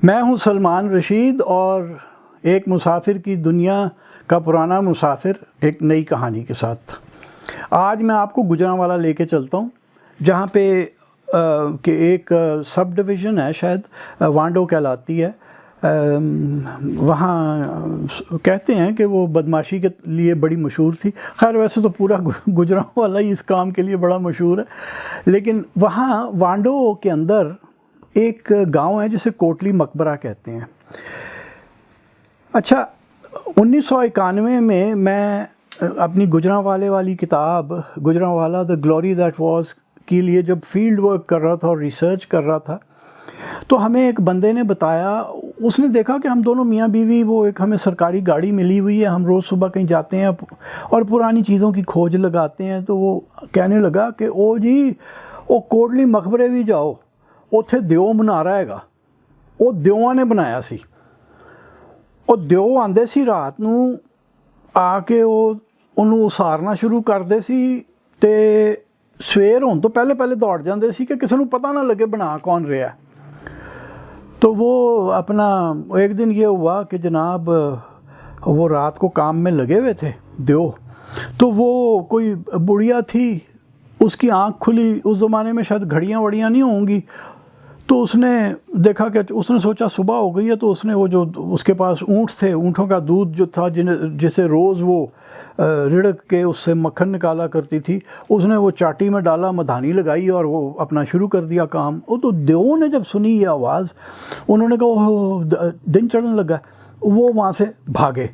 میں ہوں سلمان رشید اور ایک مسافر کی دنیا کا پرانا مسافر ایک نئی کہانی کے ساتھ آج میں آپ کو گجرانوالہ لے کے چلتا ہوں، جہاں پہ کہ ایک سب ڈویژن ہے، شاید وانڈو کہلاتی ہے۔ وہاں کہتے ہیں کہ وہ بدماشی کے لیے بڑی مشہور تھی۔ خیر ویسے تو پورا گجرانوالہ ہی اس کام کے لیے بڑا مشہور ہے، لیکن وہاں وانڈو کے اندر ایک گاؤں ہے جسے کوٹلی مقبرہ کہتے ہیں۔ اچھا، 1991 میں میں اپنی گجرانوالے والی کتاب گجرانوالہ دا گلوری دیٹ واز کے لیے جب فیلڈ ورک کر رہا تھا اور ریسرچ کر رہا تھا، تو ہمیں ایک بندے نے بتایا، اس نے دیکھا کہ ہم دونوں میاں بیوی، وہ ایک ہمیں سرکاری گاڑی ملی ہوئی ہے، ہم روز صبح کہیں جاتے ہیں اور پرانی چیزوں کی کھوج لگاتے ہیں۔ تو وہ کہنے لگا کہ او جی، او کوٹلی مقبرے بھی جاؤ، اتھے دیو بنا رہا ہے گا، وہ دیواں نے بنایا سی، وہ دیو آندے سی رات نو آ کے انہوں اسارنا شروع کردے سی تے سویر ہون تو پہلے دوڑ جاندے سی کہ کسی نو پتہ نہ لگے بنا کون رہا ہے۔ تو وہ اپنا ایک دن یہ ہوا کہ جناب وہ رات کو کام میں لگے ہوئے تھے دیو، تو وہ کوئی بڑھیا تھی، اس کی آنکھ کھلی، اس زمانے میں شاید گھڑیاں وڑیاں نہیں ہوں گی، تو اس نے دیکھا کہ اس نے سوچا صبح ہو گئی ہے، تو اس نے وہ جو اس کے پاس اونٹ تھے، اونٹوں کا دودھ جو تھا جسے روز وہ رڑک کے اس سے مکھن نکالا کرتی تھی، اس نے وہ چاٹی میں ڈالا، مدھانی لگائی اور وہ اپنا شروع کر دیا کام۔ وہ تو دیو نے جب سنی یہ آواز، انہوں نے کہا دن چڑھنے لگا، وہ وہاں سے بھاگے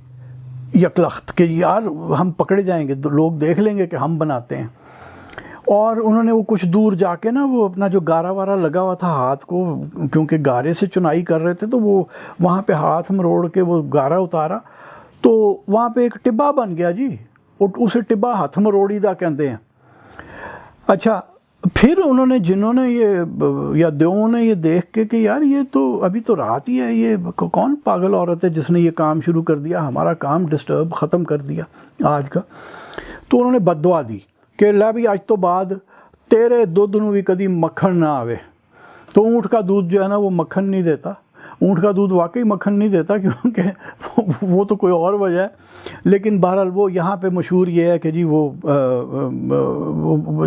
یکلخت کہ یار ہم پکڑے جائیں گے، لوگ دیکھ لیں گے کہ ہم بناتے ہیں۔ اور انہوں نے وہ کچھ دور جا کے نا وہ اپنا جو گارا وارا لگا ہوا تھا ہاتھ کو، کیونکہ گارے سے چنائی کر رہے تھے، تو وہ وہاں پہ ہاتھ مروڑ کے وہ گارا اتارا، تو وہاں پہ ایک ٹبا بن گیا جی، اسے ٹبا ہاتھ مروڑی دا کہتے ہیں۔ اچھا، پھر انہوں نے جنہوں نے یہ یا دیووں نے یہ دیکھ کے کہ یار یہ تو ابھی تو رات ہی ہے، یہ کون پاگل عورت ہے جس نے یہ کام شروع کر دیا، ہمارا کام ڈسٹرب ختم کر دیا آج کا۔ تو انہوں نے بد دعا دی کہ لے بھی اج تو بعد تیرے دودھ نو بھی کدی مکھن نہ آوے۔ تو اونٹ کا دودھ جو ہے نا وہ مکھن نہیں دیتا، اونٹ کا دودھ واقعی مکھن نہیں دیتا، کیونکہ وہ تو کوئی اور وجہ ہے، لیکن بہرحال وہ یہاں پہ مشہور یہ ہے کہ جی وہ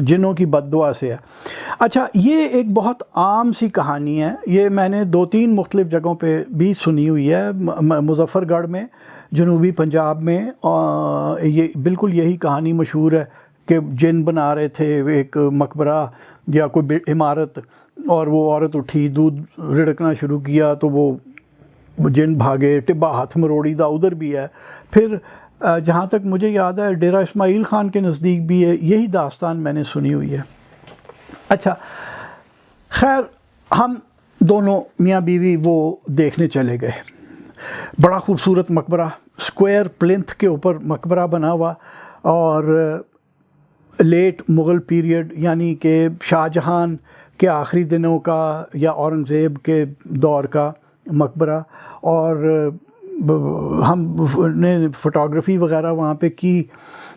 جنوں کی بد دعا سے ہے۔ اچھا، یہ ایک بہت عام سی کہانی ہے، یہ میں نے 2-3 مختلف جگہوں پہ بھی سنی ہوئی ہے۔ مظفر گڑھ میں، جنوبی پنجاب میں یہ بالکل یہی کہانی مشہور ہے کہ جن بنا رہے تھے ایک مقبرہ یا کوئی عمارت، اور وہ عورت اٹھی، دودھ رڑکنا شروع کیا، تو وہ جن بھاگے، ٹبا ہاتھ مروڑی دا ادھر بھی ہے۔ پھر جہاں تک مجھے یاد ہے ڈیرہ اسماعیل خان کے نزدیک بھی ہے، یہی داستان میں نے سنی ہوئی ہے۔ اچھا، خیر ہم دونوں میاں بیوی وہ دیکھنے چلے گئے۔ بڑا خوبصورت مقبرہ، اسکوائر پلنتھ کے اوپر مقبرہ بنا ہوا، اور لیٹ مغل پیریڈ، یعنی کہ شاہ جہان کے آخری دنوں کا یا اورنگزیب کے دور کا مقبرہ۔ اور ہم نے فوٹوگرافی وغیرہ وہاں پہ کی،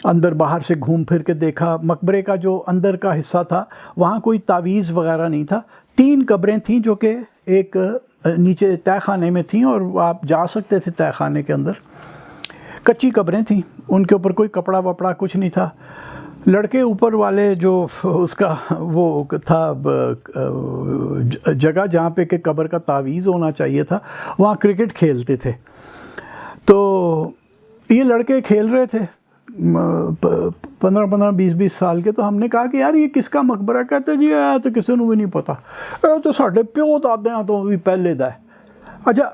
اندر باہر سے گھوم پھر کے دیکھا۔ مقبرے کا جو اندر کا حصہ تھا وہاں کوئی تعویذ وغیرہ نہیں تھا، 3 قبریں تھیں جو کہ ایک نیچے تہہ خانے میں تھیں، اور آپ جا سکتے تھے تہہ خانے کے اندر۔ کچی قبریں تھیں، ان کے اوپر کوئی کپڑا وپڑا کچھ نہیں تھا۔ لڑکے اوپر والے جو اس کا وہ تھا جگہ جہاں پہ کہ قبر کا تعویذ ہونا چاہیے تھا، وہاں کرکٹ کھیلتے تھے۔ تو یہ لڑکے کھیل رہے تھے 15 20 سال کے، تو ہم نے کہا کہ یار یہ کس کا مقبرہ؟ کہتے جی اے تو کسی نو بھی نہیں پتا، اے تو ساڈے پیو دادیاں تو بھی پہلے دا ہے۔ اچھا،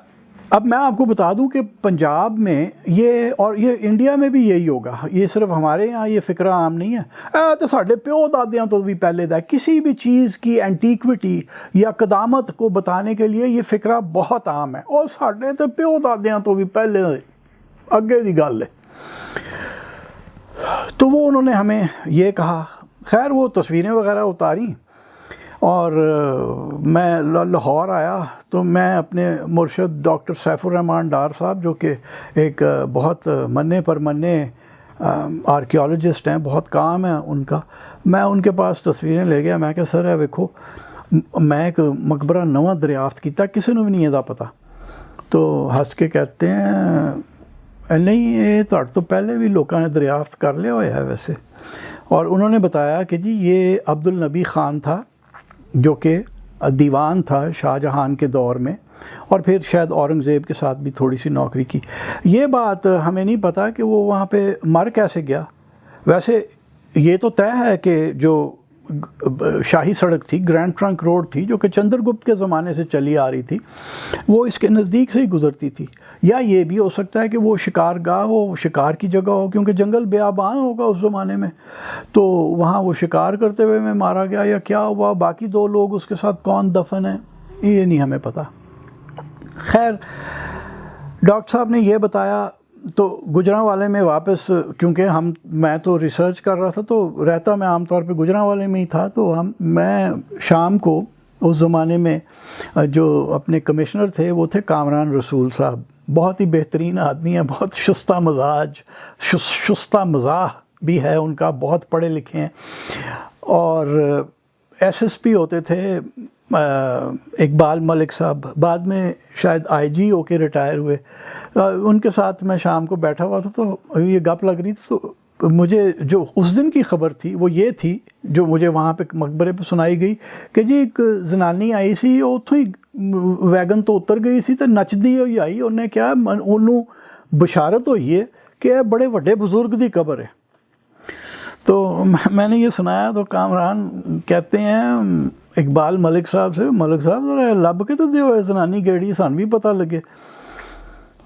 اب میں آپ کو بتا دوں کہ پنجاب میں یہ، اور یہ انڈیا میں بھی یہی ہوگا، یہ صرف ہمارے یہاں یہ فقرہ عام نہیں ہے، اے تو ساڈے پیو دادیاں تو بھی پہلے دا ہے۔ کسی بھی چیز کی اینٹیکوٹی یا قدامت کو بتانے کے لیے یہ فقرہ بہت عام ہے، اور ساڈے تو پیو دادیاں تو بھی پہلے اگے دی گل ہے۔ تو وہ انہوں نے ہمیں یہ کہا۔ خیر وہ تصویریں وغیرہ اتاری، اور میں لاہور آیا تو میں اپنے مرشد ڈاکٹر سیف الرحمان ڈار صاحب، جو کہ ایک بہت منے پر منے آرکیالوجسٹ ہیں، بہت کام ہے ان کا، میں ان کے پاس تصویریں لے گیا۔ میں کہا سر ہے ویکھو، میں ایک مقبرہ نواں دریافت کیتا, کسی نے بھی نہیں یہ پتا. تو ہنس کے کہتے ہیں نہیں یہ تو پہلے بھی لوگوں نے دریافت کر لیا ہوا ہے ویسے. اور انہوں نے بتایا کہ جی یہ عبد النبی خان تھا جو کہ دیوان تھا شاہ جہان کے دور میں, اور پھر شاید اورنگزیب کے ساتھ بھی تھوڑی سی نوکری کی. یہ بات ہمیں نہیں پتہ کہ وہ وہاں پہ مر کیسے گیا. ویسے یہ تو طے ہے کہ جو شاہی سڑک تھی, گرینڈ ٹرنک روڈ تھی, جو کہ چندر گپت کے زمانے سے چلی آ رہی تھی, وہ اس کے نزدیک سے ہی گزرتی تھی. یا یہ بھی ہو سکتا ہے کہ وہ شکار گاہ ہو, شکار کی جگہ ہو, کیونکہ جنگل بیابان ہوگا اس زمانے میں, تو وہاں وہ شکار کرتے ہوئے میں مارا گیا یا کیا ہوا. باقی 2 لوگ اس کے ساتھ کون دفن ہیں یہ نہیں ہمیں پتہ. خیر ڈاکٹر صاحب نے یہ بتایا. تو گجرانوالے میں واپس, کیونکہ میں تو ریسرچ کر رہا تھا تو رہتا میں عام طور پہ گجرانوالے میں ہی تھا, تو میں شام کو اس زمانے میں جو اپنے کمشنر تھے وہ تھے کامران رسول صاحب. بہت ہی بہترین آدمی ہیں, بہت شستہ مزاج, شستہ مزاح بھی ہے ان کا, بہت پڑھے لکھے ہیں. اور ایس ایس پی ہوتے تھے اقبال ملک صاحب, بعد میں شاید آئی جی ہو کے ریٹائر ہوئے. ان کے ساتھ میں شام کو بیٹھا ہوا تھا تو یہ گپ لگ رہی تھی. تو مجھے جو اس دن کی خبر تھی وہ یہ تھی جو مجھے وہاں پہ مقبرے پہ سنائی گئی کہ جی ایک زنانی آئی سی, اتوں ہی ویگن تو اتر گئی سی, تو نچدی ہوئی آئی, انہیں کیا انہوں بشارت ہوئی ہے کہ بڑے وڈے بزرگ دی قبر ہے. تو میں نے یہ سنایا تو کامران کہتے ہیں اقبال ملک صاحب سے, ملک صاحب ذرا لب کے تو دیو زنانی گیڑی, سان بھی پتہ لگے.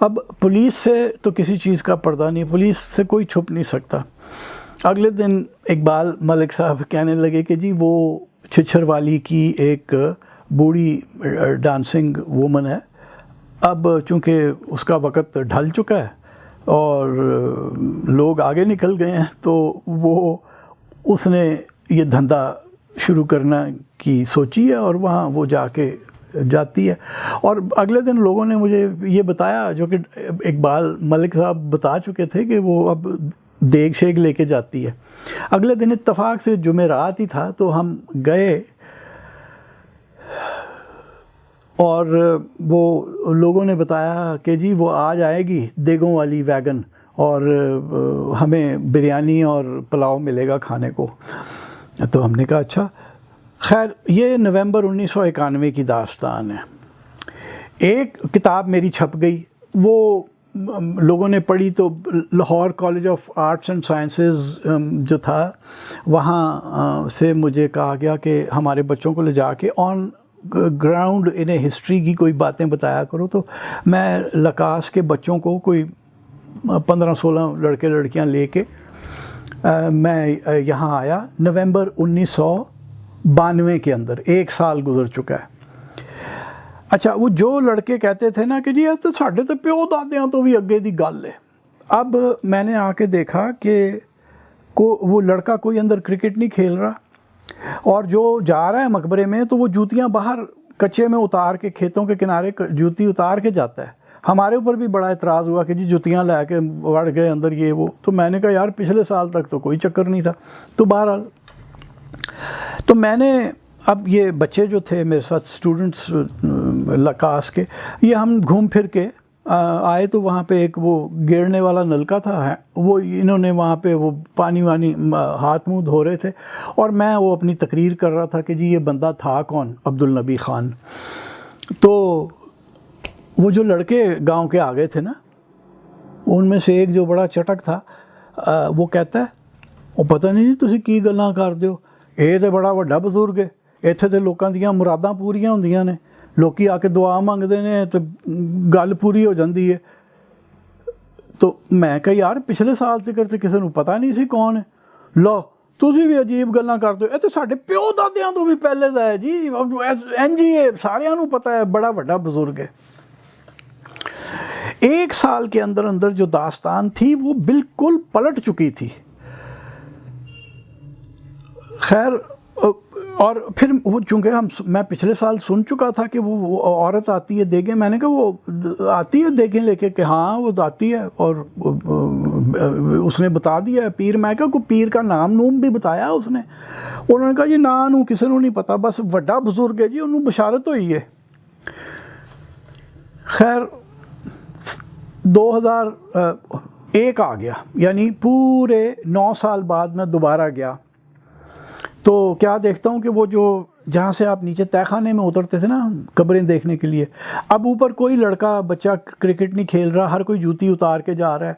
اب پولیس سے تو کسی چیز کا پردہ نہیں, پولیس سے کوئی چھپ نہیں سکتا. اگلے دن اقبال ملک صاحب کہنے لگے کہ جی وہ چھچھر والی کی ایک بوڑھی ڈانسنگ وومن ہے, اب چونکہ اس کا وقت ڈھل چکا ہے اور لوگ آگے نکل گئے ہیں, تو وہ اس نے یہ دھندا شروع کرنا کی سوچی ہے اور وہاں وہ جا کے جاتی ہے. اور اگلے دن لوگوں نے مجھے یہ بتایا, جو کہ اقبال ملک صاحب بتا چکے تھے, کہ وہ اب دیگ شیگ لے کے جاتی ہے. اگلے دن اتفاق سے جمعرات ہی تھا, تو ہم گئے اور وہ لوگوں نے بتایا کہ جی وہ آج آئے گی دیگوں والی ویگن, اور ہمیں بریانی اور پلاؤ ملے گا کھانے کو. تو ہم نے کہا اچھا. خیر یہ نومبر 1991 کی داستان ہے. ایک کتاب میری چھپ گئی, وہ لوگوں نے پڑھی, تو Lahore college of arts and sciences جو تھا وہاں سے مجھے کہا گیا کہ ہمارے بچوں کو لے جا کے آن گراؤنڈ انہیں ہسٹری کی کوئی باتیں بتایا کرو. تو میں لکاس کے بچوں کو کوئی 15-16 لڑکے لڑکیاں لے کے میں یہاں آیا نومبر 1992 کے اندر. 1 سال گزر چکا ہے. اچھا وہ جو لڑکے کہتے تھے نا کہ جی تو ساڈے تو پیو دادیاں تو بھی اگے دی گل ہے, اب میں نے آ کے دیکھا کہ وہ لڑکا کوئی اندر کرکٹ نہیں کھیل رہا, اور جو جا رہا ہے مقبرے میں تو وہ جوتیاں باہر کچے میں اتار کے, کھیتوں کے کنارے جوتی اتار کے جاتا ہے. ہمارے اوپر بھی بڑا اعتراض ہوا کہ جی جوتیاں لے کے وڑ گئے اندر یہ وہ. تو میں نے کہا یار پچھلے سال تک تو کوئی چکر نہیں تھا. تو بہرحال تو میں نے, اب یہ بچے جو تھے میرے ساتھ اسٹوڈنٹس لکاس کے, یہ ہم گھوم پھر کے آئے تو وہاں پہ ایک وہ گیڑنے والا نلکا تھا, وہ انہوں نے وہاں پہ وہ پانی وانی ہاتھ منہ دھو رہے تھے, اور میں وہ اپنی تقریر کر رہا تھا کہ جی یہ بندہ تھا کون, عبد النبی خان. تو وہ جو لڑکے گاؤں کے آگے تھے نا, ان میں سے ایک جو بڑا چٹک تھا وہ کہتا ہے وہ پتہ نہیں تسی کی گلاں کردے ہو, یہ تو بڑا وڈا بزرگ ہے, ਇੱਥੇ ਤੇ ਲੋਕਾਂ ਦੀਆਂ ਮੁਰਾਦਾਂ ਪੂਰੀਆਂ ਹੁੰਦੀਆਂ ਨੇ, ਲੋਕੀ ਆ ਕੇ ਦੁਆ ਮੰਗਦੇ ਨੇ ਤੇ ਗੱਲ ਪੂਰੀ ਹੋ ਜਾਂਦੀ ਹੈ. تو ਮੈਂ ਕਿਹਾ ਯਾਰ ਪਿਛਲੇ ਸਾਲ ਤੱਕ ਤੇ ਕਿਸੇ ਨੂੰ ਪਤਾ ਨਹੀਂ ਸੀ ਕੌਣ ਹੈ, ਲਓ ਤੁਸੀਂ ਵੀ ਅਜੀਬ ਗੱਲਾਂ ਕਰਦੇ ਹੋ, ਇਹ ਤੇ ਸਾਡੇ ਪਿਓ ਦਾਦਿਆਂ ਤੋਂ ਵੀ ਪਹਿਲੇ ਦਾ ਹੈ ਜੀ, ਇੰਝ ਹੀ ਹੈ, ਸਾਰਿਆਂ ਨੂੰ ਪਤਾ ہے, بڑا ਵੱਡਾ بزرگ ہے. 1 سال کے اندر اندر جو داستان تھی وہ بالکل پلٹ چکی تھی. خیر اور پھر وہ چونکہ میں پچھلے سال سن چکا تھا کہ وہ عورت آتی ہے دیگیں، میں نے کہا وہ آتی ہے دیگیں لے کے، کہ ہاں وہ آتی ہے، اور اس نے بتا دیا ہے پیر. میں کہا کوئی پیر کا نام نوم بھی بتایا اس نے؟ انہوں نے کہا جی نا نو کسی نو نہیں پتا، بس وڈا بزرگ ہے جی، انہوں بشارت ہوئی ہے. خیر 2001 آ گیا، یعنی پورے 9 سال بعد میں دوبارہ گیا. تو کیا دیکھتا ہوں کہ وہ جو جہاں سے آپ نیچے تہہ خانے میں اترتے تھے نا قبریں دیکھنے کے لیے، اب اوپر کوئی لڑکا بچہ کرکٹ نہیں کھیل رہا، ہر کوئی جوتی اتار کے جا رہا ہے.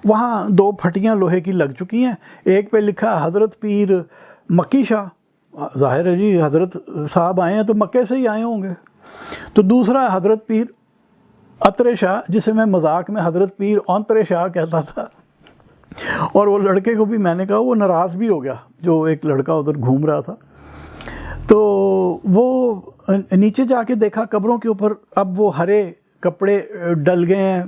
وہاں 2 پھٹیاں لوہے کی لگ چکی ہیں، ایک پہ لکھا حضرت پیر مکی شاہ، ظاہر ہے جی حضرت صاحب آئے ہیں تو مکے سے ہی آئے ہوں گے. تو دوسرا حضرت پیر اترے شاہ، جسے میں مذاق میں حضرت پیر اونترے شاہ کہتا تھا. اور وہ لڑکے کو بھی میں نے کہا، وہ ناراض بھی ہو گیا جو ایک لڑکا ادھر گھوم رہا تھا. تو وہ نیچے جا کے دیکھا قبروں کے اوپر، اب وہ ہرے کپڑے ڈل گئے ہیں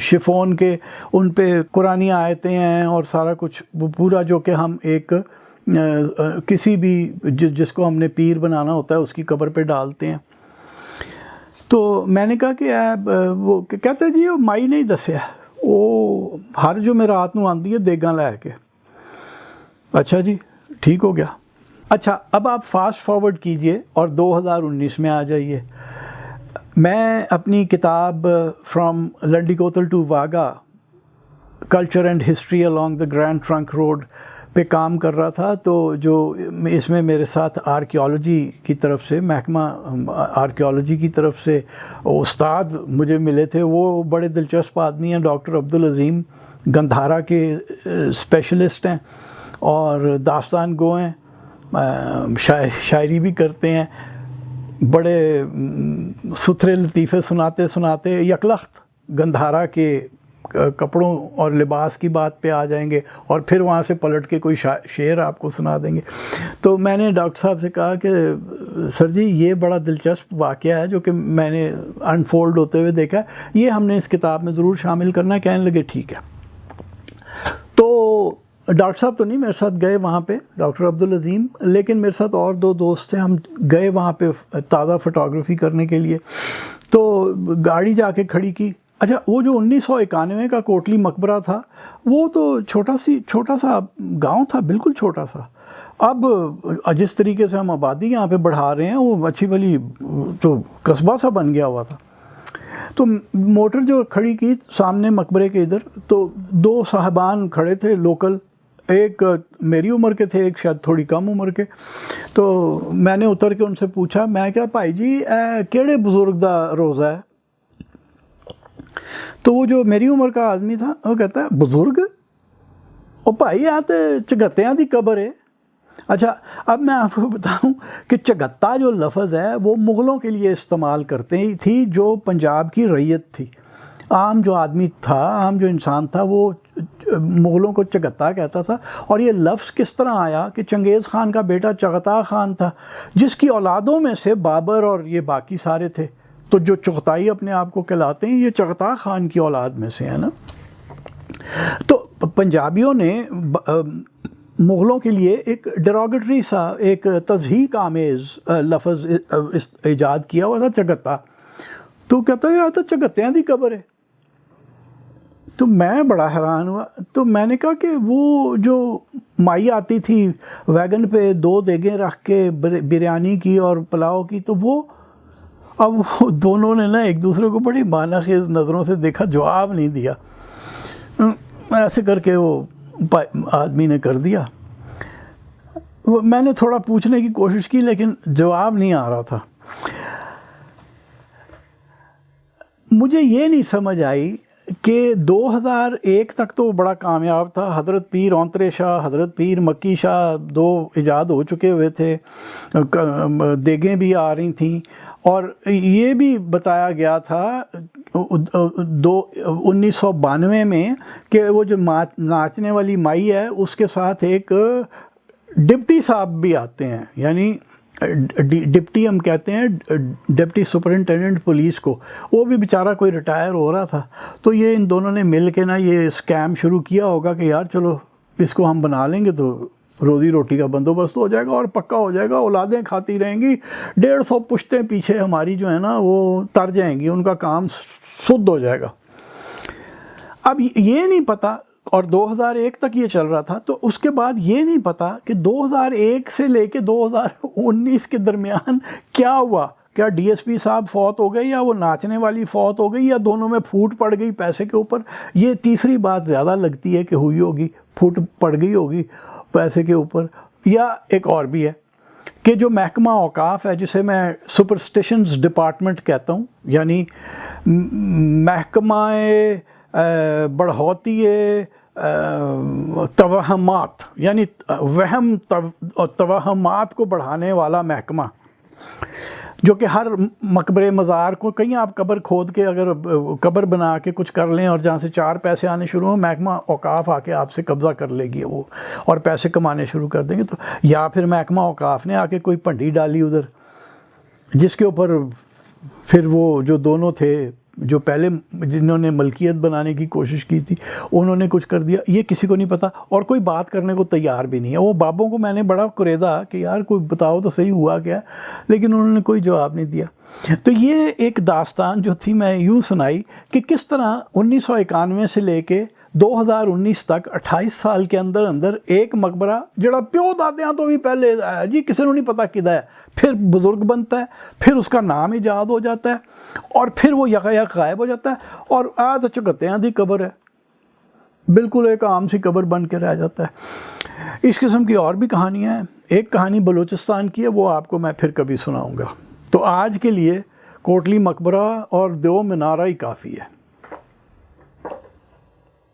شفون کے، ان پہ قرآنی آیتیں ہیں اور سارا کچھ، وہ پورا جو کہ ہم ایک کسی بھی جس کو ہم نے پیر بنانا ہوتا ہے اس کی قبر پہ ڈالتے ہیں. تو میں نے کہا کہ وہ کہتے جی وہ مائی نہیں دسیا، وہ ہر جو میرا ہاتھ نو آندی ہے دیگاں لے کے. اچھا جی ٹھیک ہو گیا. اچھا اب آپ فاسٹ فارورڈ کیجئے اور 2019 میں آ جائیے. میں اپنی کتاب from Landi Kotal to Wagah culture and history along the Grand Trunk Road پہ کام کر رہا تھا. تو جو اس میں میرے ساتھ آرکیالوجی کی طرف سے، محکمہ آرکیالوجی کی طرف سے استاد مجھے ملے تھے. وہ بڑے دلچسپ آدمی ہیں، ڈاکٹر عبدالعظیم، گندھارا کے اسپیشلسٹ ہیں اور داستان گو ہیں، شاعری بھی کرتے ہیں. بڑے ستھرے لطیفے سناتے یکلخت گندھارا کے کپڑوں اور لباس کی بات پہ آ جائیں گے، اور پھر وہاں سے پلٹ کے کوئی شعر آپ کو سنا دیں گے. تو میں نے ڈاکٹر صاحب سے کہا کہ سر جی یہ بڑا دلچسپ واقعہ ہے جو کہ میں نے انفولڈ ہوتے ہوئے دیکھا، یہ ہم نے اس کتاب میں ضرور شامل کرنا ہے. کہنے لگے ٹھیک ہے. تو ڈاکٹر صاحب تو نہیں میرے ساتھ گئے وہاں پہ، ڈاکٹر عبدالعظیم، لیکن میرے ساتھ اور 2 دوست تھے. ہم گئے وہاں پہ تازہ فوٹوگرافی کرنے کے لیے. تو گاڑی جا کے کھڑی کی. اچھا وہ جو 1991 کا کوٹلی مقبرہ تھا، وہ تو چھوٹا سا گاؤں تھا، بالکل چھوٹا سا. اب جس طریقے سے ہم آبادی یہاں پہ بڑھا رہے ہیں، وہ اچھی بھلی تو قصبہ سا بن گیا ہوا تھا. تو موٹر جو کھڑی کی سامنے مقبرے کے ادھر، تو 2 صاحبان کھڑے تھے لوکل، ایک میری عمر کے تھے، ایک شاید تھوڑی کم عمر کے. تو میں نے اتر کے ان سے پوچھا، میں کہا بھائی جی کیڑے بزرگ دا روزہ ہے؟ تو وہ جو میری عمر کا آدمی تھا وہ کہتا ہے بزرگ؟ او بھائی یہاں تے چگتیاں دی قبر ہے. اچھا اب میں آپ کو بتاؤں کہ چگتا جو لفظ ہے وہ مغلوں کے لیے استعمال کرتے تھی، جو پنجاب کی رعیت تھی. عام جو آدمی تھا، عام جو انسان تھا، وہ مغلوں کو چگتا کہتا تھا. اور یہ لفظ کس طرح آیا کہ چنگیز خان کا بیٹا چغتا خان تھا، جس کی اولادوں میں سے بابر اور یہ باقی سارے تھے. تو جو چغتائی اپنے آپ کو کہلاتے ہیں، یہ چغتا خان کی اولاد میں سے ہے نا. تو پنجابیوں نے مغلوں کے لیے ایک ڈیروگیٹری سا، ایک تضحیک آمیز لفظ ایجاد کیا ہوا تھا، چگتا. تو کہتا ہے تو چگتیاں دی قبر ہے. تو میں بڑا حیران ہوا. تو میں نے کہا کہ وہ جو مائی آتی تھی ویگن پہ 2 دیگیں رکھ کے بریانی کی اور پلاؤ کی، تو وہ اب وہ دونوں نے نا ایک دوسرے کو بڑی معنی خیز نظروں سے دیکھا، جواب نہیں دیا. ایسے کر کے وہ آدمی نے کر دیا. میں نے تھوڑا پوچھنے کی کوشش کی لیکن جواب نہیں آ رہا تھا. مجھے یہ نہیں سمجھ آئی کہ 2001 تک تو بڑا کامیاب تھا. حضرت پیر اونترے شاہ، حضرت پیر مکی شاہ 2 ایجاد ہو چکے ہوئے تھے، دیگیں بھی آ رہی تھیں. اور یہ بھی بتایا گیا تھا 1992 میں کہ وہ جو ناچنے والی مائی ہے اس کے ساتھ ایک ڈپٹی صاحب بھی آتے ہیں، یعنی ڈپٹی ہم کہتے ہیں ڈپٹی سپرنٹینڈنٹ پولیس کو. وہ بھی بیچارہ کوئی ریٹائر ہو رہا تھا. تو یہ ان دونوں نے مل کے نا یہ اسکیم شروع کیا ہوگا کہ یار چلو اس کو ہم بنا لیں گے تو روزی روٹی کا بندوبست ہو جائے گا اور پکا ہو جائے گا، اولادیں کھاتی رہیں گی، 150 پشتیں پیچھے ہماری جو ہے نا وہ تر جائیں گی، ان کا کام سد ہو جائے گا۔ اب یہ نہیں پتہ، اور 2001 تک یہ چل رہا تھا، تو اس کے بعد یہ نہیں پتا کہ 2001 سے لے کے 2019 کے درمیان کیا ہوا، کیا ڈی ایس پی صاحب فوت ہو گئے، یا وہ ناچنے والی فوت ہو گئی، یا دونوں میں پھوٹ پڑ گئی پیسے کے اوپر۔ یہ تیسری بات زیادہ لگتی ہے کہ ہوئی ہوگی، پھوٹ پڑ گئی ہوگی پیسے کے اوپر۔ یا ایک اور بھی ہے کہ جو محکمہ اوقاف ہے، جسے میں سپرسٹیشنز ڈپارٹمنٹ کہتا ہوں، یعنی محکمہ بڑھوتی توہمات، یعنی وہم اور توہمات کو بڑھانے والا محکمہ، جو کہ ہر مقبرے مزار کو، کہیں آپ قبر کھود کے اگر قبر بنا کے کچھ کر لیں اور جہاں سے 4 پیسے آنے شروع ہوں، محکمہ اوقاف آ کے آپ سے قبضہ کر لے گی وہ، اور پیسے کمانے شروع کر دیں گے۔ تو یا پھر محکمہ اوقاف نے آ کے کوئی پنڈی ڈالی ادھر، جس کے اوپر پھر وہ جو دونوں تھے، جو پہلے جنہوں نے ملکیت بنانے کی کوشش کی تھی، انہوں نے کچھ کر دیا۔ یہ کسی کو نہیں پتہ، اور کوئی بات کرنے کو تیار بھی نہیں ہے۔ وہ بابوں کو میں نے بڑا قریدا کہ یار کوئی بتاؤ تو صحیح ہوا کیا، لیکن انہوں نے کوئی جواب نہیں دیا۔ تو یہ ایک داستان جو تھی میں یوں سنائی کہ کس طرح 1991 سے لے کے 2019 تک 28 سال کے اندر اندر ایک مقبرہ جڑا پیو دادیاں تو بھی پہلے ہے جی، کسی نے نہیں پتا کدھر ہے، پھر بزرگ بنتا ہے، پھر اس کا نام ایجاد ہو جاتا ہے، اور پھر وہ یکایک غائب ہو جاتا ہے، اور تو چکتیاں دی قبر ہے، بالکل ایک عام سی قبر بن کے رہ جاتا ہے۔ اس قسم کی اور بھی کہانیاں ہیں۔ ایک کہانی بلوچستان کی ہے، وہ آپ کو میں پھر کبھی سناؤں گا۔ تو آج کے لیے کوٹلی مقبرہ اور دیو منارہ ہی کافی ہے۔